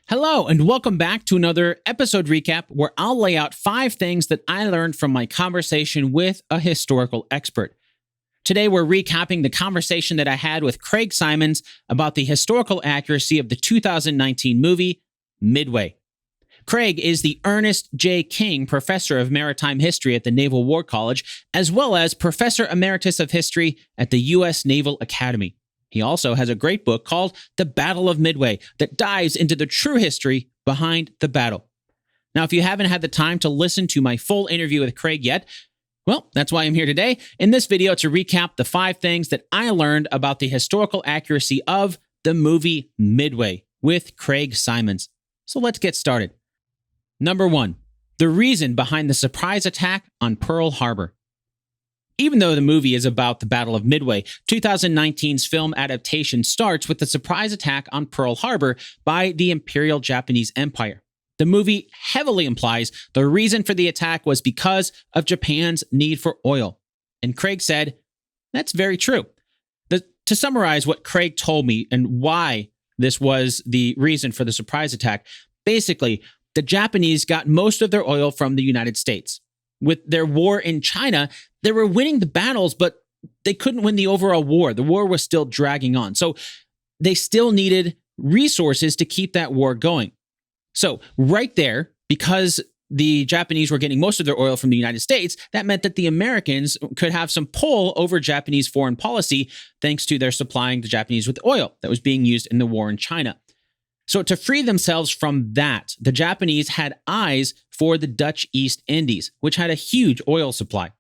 Hello, and welcome back to another episode recap where I'll lay out 5 things that I learned from my conversation with a historical expert. Today, we're recapping the conversation that I had with Craig Symonds about the historical accuracy of the 2019 movie, Midway. Craig is the Ernest J. King Professor of Maritime History at the Naval War College, as well as Professor Emeritus of History at the U.S. Naval Academy. He also has a great book called The Battle of Midway that dives into the true history behind the battle. Now, if you haven't had the time to listen to my full interview with Craig yet, well, that's why I'm here today in this video to recap the 5 things that I learned about the historical accuracy of the movie Midway with Craig Symonds. So let's get started. Number 1, the reason behind the surprise attack on Pearl Harbor. Even though the movie is about the Battle of Midway, 2019's film adaptation starts with the surprise attack on Pearl Harbor by the Imperial Japanese Empire. The movie heavily implies the reason for the attack was because of Japan's need for oil. And Craig said, that's very true. To summarize what Craig told me and why this was the reason for the surprise attack, basically, the Japanese got most of their oil from the United States. With their war in China, they were winning the battles, but they couldn't win the overall war. The war was still dragging on. So they still needed resources to keep that war going. So right there, because the Japanese were getting most of their oil from the United States, that meant that the Americans could have some pull over Japanese foreign policy thanks to their supplying the Japanese with oil that was being used in the war in China. So to free themselves from that, the Japanese had eyes for the Dutch East Indies, which had a huge oil supply.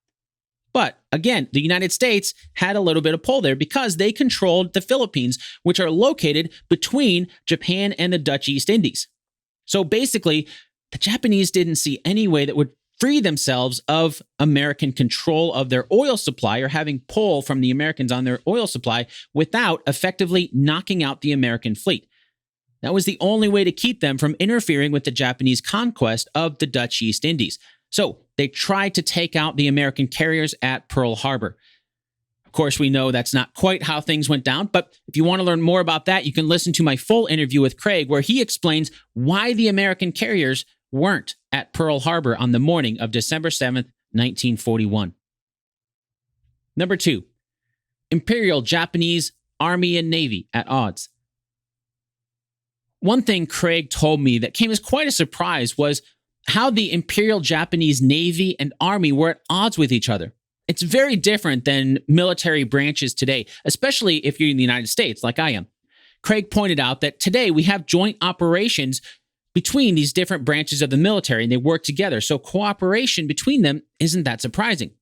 But again, the United States had a little bit of pull there because they controlled the Philippines, which are located between Japan and the Dutch East Indies. So basically, the Japanese didn't see any way that would free themselves of American control of their oil supply or having pull from the Americans on their oil supply without effectively knocking out the American fleet. That was the only way to keep them from interfering with the Japanese conquest of the Dutch East Indies. So they tried to take out the American carriers at Pearl Harbor. Of course, we know that's not quite how things went down, but if you want to learn more about that, you can listen to my full interview with Craig, where he explains why the American carriers weren't at Pearl Harbor on the morning of December 7th, 1941. Number 2, Imperial Japanese Army and Navy at odds. One thing Craig told me that came as quite a surprise was how the Imperial Japanese Navy and Army were at odds with each other. It's very different than military branches today, especially if you're in the United States like I am. Craig pointed out that today we have joint operations between these different branches of the military and they work together, so cooperation between them isn't that surprising.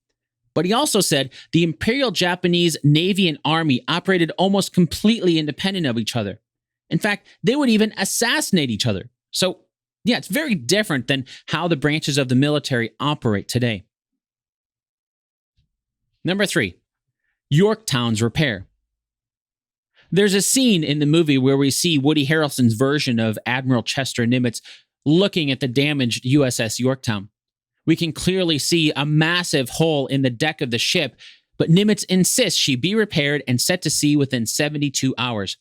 But he also said the Imperial Japanese Navy and Army operated almost completely independent of each other. In fact, they would even assassinate each other. So, yeah, it's very different than how the branches of the military operate today. Number 3, Yorktown's repair. There's a scene in the movie where we see Woody Harrelson's version of Admiral Chester Nimitz looking at the damaged USS Yorktown. We can clearly see a massive hole in the deck of the ship, but Nimitz insists she be repaired and set to sea within 72 hours.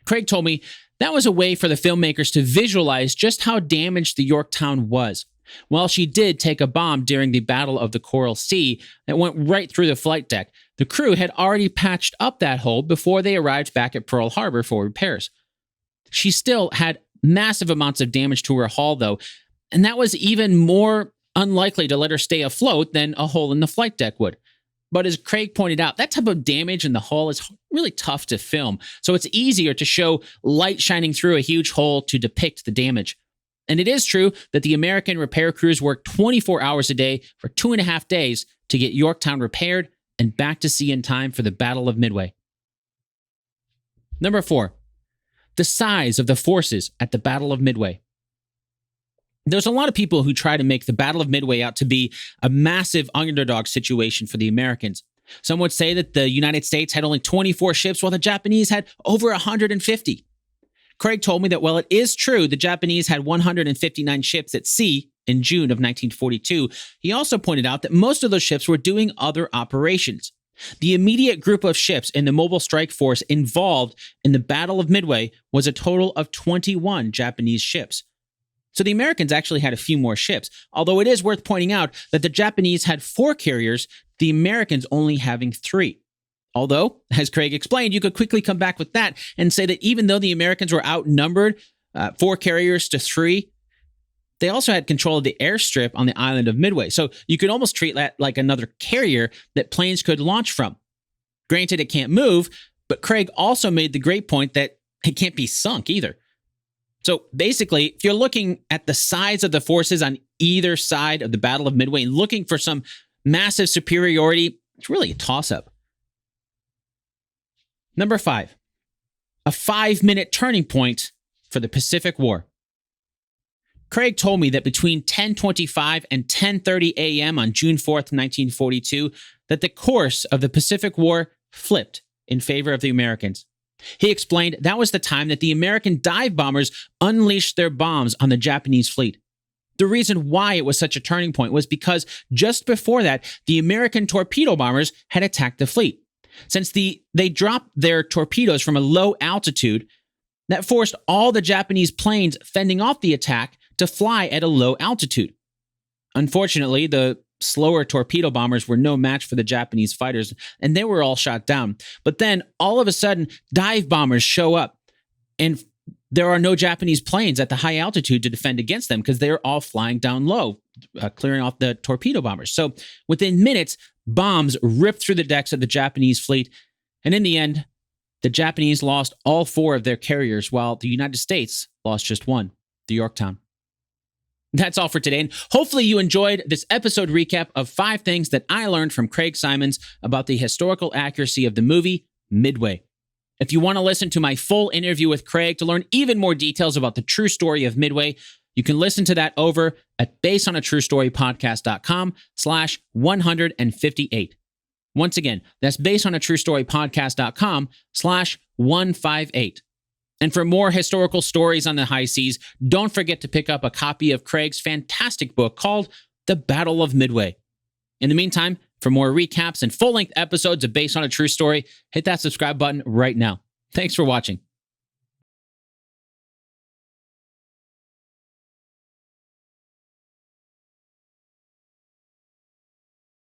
Craig told me that was a way for the filmmakers to visualize just how damaged the Yorktown was. While she did take a bomb during the Battle of the Coral Sea that went right through the flight deck, the crew had already patched up that hole before they arrived back at Pearl Harbor for repairs. She still had massive amounts of damage to her hull, though, and that was even more unlikely to let her stay afloat than a hole in the flight deck would. But as Craig pointed out, that type of damage in the hull is really tough to film, so it's easier to show light shining through a huge hole to depict the damage. And it is true that the American repair crews worked 24 hours a day for 2.5 days to get Yorktown repaired and back to sea in time for the Battle of Midway. Number 4, the size of the forces at the Battle of Midway. There's a lot of people who try to make the Battle of Midway out to be a massive underdog situation for the Americans. Some would say that the United States had only 24 ships while the Japanese had over 150. Craig told me that while it is true the Japanese had 159 ships at sea in June of 1942, he also pointed out that most of those ships were doing other operations. The immediate group of ships in the Mobile Strike Force involved in the Battle of Midway was a total of 21 Japanese ships. So the Americans actually had a few more ships, although it is worth pointing out that the Japanese had 4 carriers, the Americans only having 3. Although, as Craig explained, you could quickly come back with that and say that even though the Americans were outnumbered 4 carriers to 3, they also had control of the airstrip on the island of Midway. So you could almost treat that like another carrier that planes could launch from. Granted, it can't move, but Craig also made the great point that it can't be sunk either. So basically, if you're looking at the size of the forces on either side of the Battle of Midway and looking for some massive superiority, it's really a toss-up. Number 5, a 5-minute turning point for the Pacific War. Craig told me that between 10:25 and 10:30 a.m. on June 4th, 1942, that the course of the Pacific War flipped in favor of the Americans. He explained that was the time that the American dive bombers unleashed their bombs on the Japanese fleet. The reason why it was such a turning point was because just before that, the American torpedo bombers had attacked the fleet. Since they dropped their torpedoes from a low altitude, that forced all the Japanese planes fending off the attack to fly at a low altitude. Unfortunately, the slower torpedo bombers were no match for the Japanese fighters, and they were all shot down. But then, all of a sudden, dive bombers show up, and there are no Japanese planes at the high altitude to defend against them because they're all flying down low, clearing off the torpedo bombers. So within minutes, bombs ripped through the decks of the Japanese fleet, and in the end, the Japanese lost all 4 of their carriers, while the United States lost just one, the Yorktown. That's all for today, and hopefully you enjoyed this episode recap of 5 things that I learned from Craig Simons about the historical accuracy of the movie Midway. If you want to listen to my full interview with Craig to learn even more details about the true story of Midway, you can listen to that over at basedonatruestorypodcast.com/158. Once again, that's basedonatruestorypodcast.com/158. And for more historical stories on the high seas, don't forget to pick up a copy of Craig's fantastic book called The Battle of Midway. In the meantime, for more recaps and full-length episodes of Based on a True Story, hit that subscribe button right now. Thanks for watching.